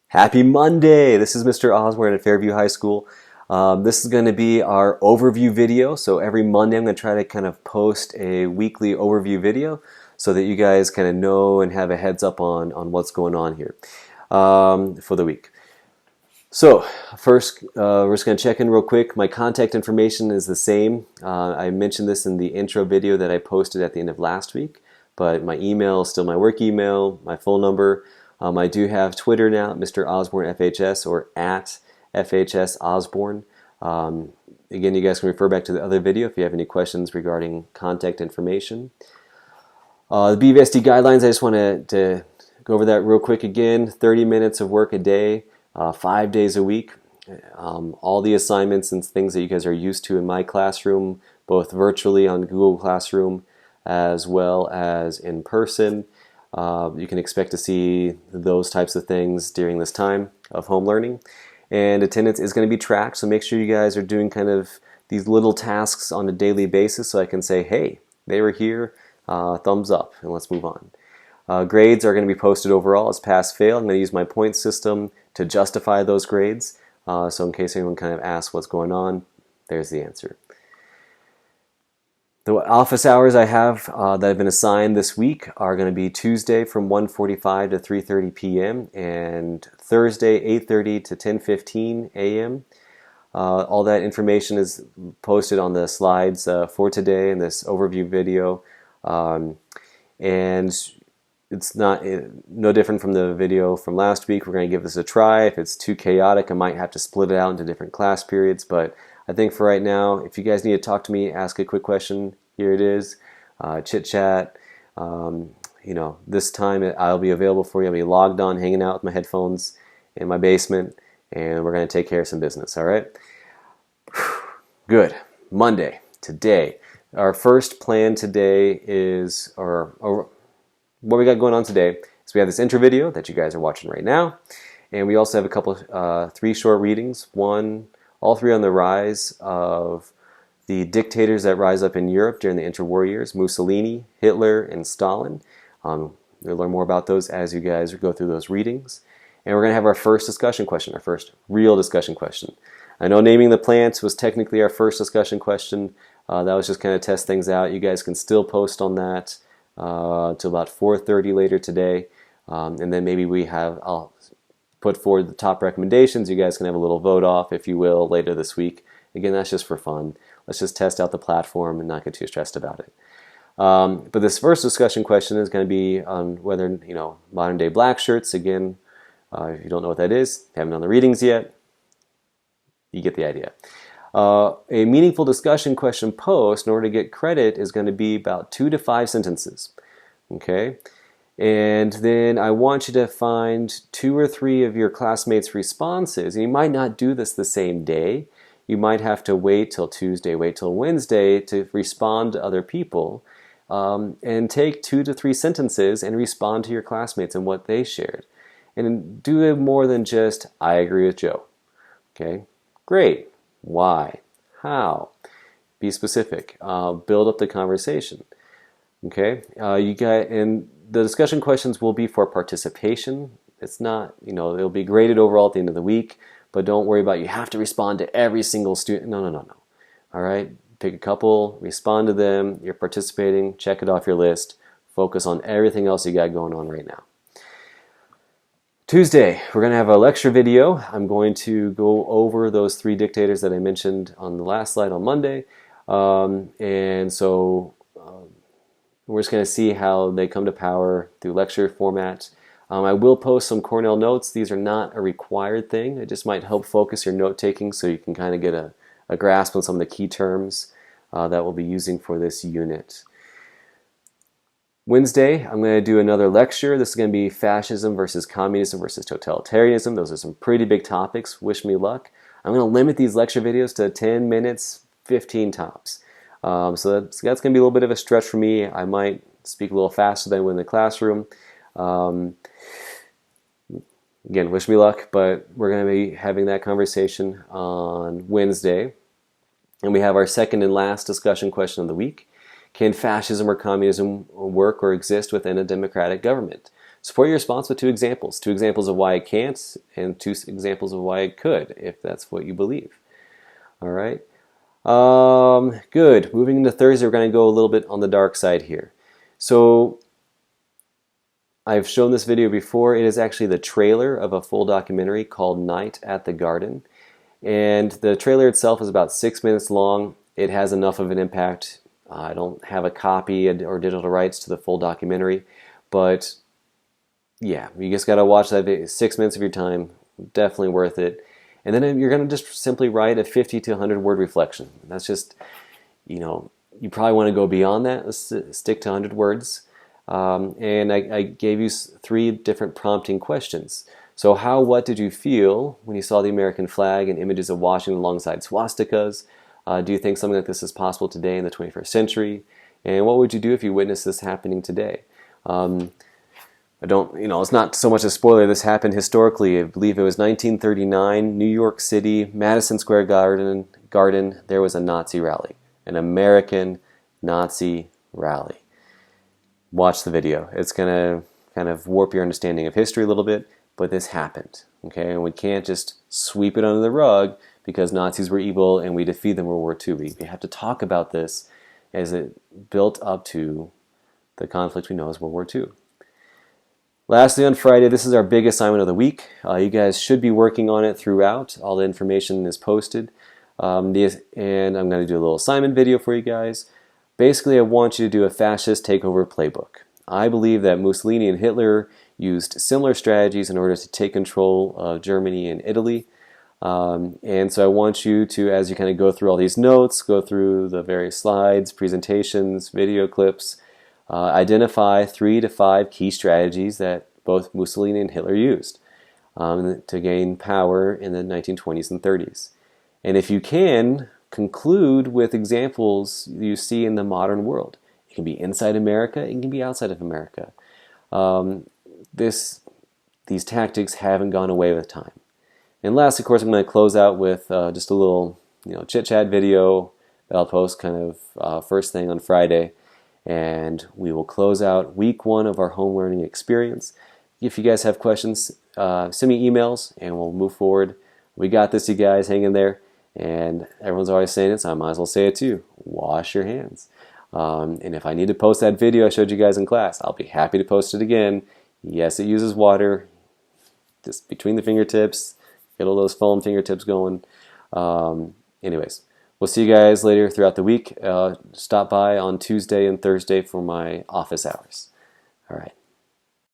Happy Monday! This is Mr. Osborne at Fairview High School. This is going to be our overview video. So every Monday I'm going to try to kind of post a weekly overview video so that you guys kind of know and have a heads up on what's going on here for the week. So first, we're just going to check in real quick. My contact information is the same. I mentioned this in the intro video that I posted at the end of last week, but my email is still my work email, my phone number. I do have Twitter now, Mr. Osborne FHS or at FHS Osborne. Again, you guys can refer back to the other video if you have any questions regarding contact information. The BVSD guidelines, I just wanted to go over that real quick again. 30 minutes of work a day, 5 days a week. All the assignments and things that you guys are used to in my classroom, both virtually on Google Classroom as well as in person. You can expect to see those types of things during this time of home learning. And attendance is going to be tracked, so make sure you guys are doing kind of these little tasks on a daily basis so I can say, hey, they were here, thumbs up, and let's move on. Grades are going to be posted overall as pass-fail. I'm going to use my point system to justify those grades. So in case anyone kind of asks what's going on, there's the answer. The office hours I have that have been assigned this week are going to be Tuesday from 1:45 to 3:30 p.m. and Thursday 8:30 to 10:15 a.m. All that information is posted on the slides for today in this overview video, and it's no different from the video from last week. We're going to give this a try. If it's too chaotic, I might have to split it out into different class periods, but I think for right now, if you guys need to talk to me, ask a quick question, here it is. Chit chat. This time I'll be available for you. I'll be logged on, hanging out with my headphones in my basement, and we're going to take care of some business, all right? Good. Monday, today. Our first plan today is, or what we got going on today is we have this intro video that you guys are watching right now, and we also have a couple, 3 short readings. All 3 on the rise of the dictators that rise up in Europe during the interwar years: Mussolini, Hitler, and Stalin. You'll learn more about those as you guys go through those readings. And we're going to have our first discussion question, our first real discussion question. I know naming the plants was technically our first discussion question. That was just kind of test things out. You guys can still post on that till about 4:30 later today. And then maybe I'll put forward the top recommendations. You guys can have a little vote off, if you will, later this week. Again, that's just for fun. Let's just test out the platform and not get too stressed about it. But this first discussion question is going to be on whether, modern day black shirts. Again, if you don't know what that is, haven't done the readings yet, you get the idea. A meaningful discussion question post, in order to get credit, is going to be about 2 to 5 sentences. Okay? And then I want you to find 2 or 3 of your classmates' responses. And you might not do this the same day. You might have to wait till Tuesday, wait till Wednesday to respond to other people, and take 2 to 3 sentences and respond to your classmates and what they shared. And do it more than just, I agree with Joe. Okay? Great. Why? How? Be specific. Build up the conversation. Okay? And the discussion questions will be for participation. It's not, it'll be graded overall at the end of the week, but don't worry about you have to respond to every single student. No. All right? Pick a couple, respond to them. You're participating. Check it off your list. Focus on everything else you got going on right now. Tuesday, we're going to have a lecture video. I'm going to go over those 3 dictators that I mentioned on the last slide on Monday. And so we're just going to see how they come to power through lecture format. I will post some Cornell notes. These are not a required thing. It just might help focus your note-taking so you can kind of get a grasp on some of the key terms that we'll be using for this unit. Wednesday, I'm going to do another lecture. This is going to be fascism versus communism versus totalitarianism. Those are some pretty big topics. Wish me luck. I'm going to limit these lecture videos to 10 minutes, 15 tops. So that's going to be a little bit of a stretch for me. I might speak a little faster than when in the classroom. Again, wish me luck, but we're going to be having that conversation on Wednesday. And we have our second and last discussion question of the week. Can fascism or communism work or exist within a democratic government? support your response with two examples of why I can't, and two examples of why I could, if that's what you believe. All right. Good. Moving into Thursday, we're going to go a little bit on the dark side here. So I've shown this video before. It is actually the trailer of a full documentary called Night at the Garden. And the trailer itself is about 6 minutes long. It has enough of an impact. I don't have a copy or digital rights to the full documentary, but yeah, you just got to watch that video. 6 minutes of your time, definitely worth it. And then you're going to just simply write a 50 to 100 word reflection. That's just, you probably want to go beyond that. Let's stick to 100 words. And I gave you 3 different prompting questions. So what did you feel when you saw the American flag and images of Washington alongside swastikas? Do you think something like this is possible today in the 21st century? And what would you do if you witnessed this happening today? It's not so much a spoiler. This happened historically. I believe it was 1939, New York City, Madison Square Garden. There was a Nazi rally, an American Nazi rally. Watch the video. It's going to kind of warp your understanding of history a little bit, but this happened, okay? And we can't just sweep it under the rug because Nazis were evil and we defeated them in World War II. We have to talk about this as it built up to the conflict we know as World War II. Lastly, on Friday, this is our big assignment of the week. You guys should be working on it throughout. All the information is posted. And I'm going to do a little assignment video for you guys. Basically, I want you to do a fascist takeover playbook. I believe that Mussolini and Hitler used similar strategies in order to take control of Germany and Italy. And so I want you to, as you kind of go through all these notes, go through the various slides, presentations, video clips, identify 3 to 5 key strategies that both Mussolini and Hitler used to gain power in the 1920s and 30s. And if you can, conclude with examples you see in the modern world. It can be inside America, it can be outside of America. These tactics haven't gone away with time. And last, of course, I'm going to close out with just a little chit-chat video that I'll post kind of first thing on Friday. And we will close out week 1 of our home learning experience. If you guys have questions, send me emails and we'll move forward. We got this, you guys. Hang in there. And everyone's always saying it, so I might as well say it too. Wash your hands. And if I need to post that video I showed you guys in class, I'll be happy to post it again. Yes, it uses water. Just between the fingertips. Get all those foam fingertips going. Anyways, we'll see you guys later throughout the week. Stop by on Tuesday and Thursday for my office hours. All right.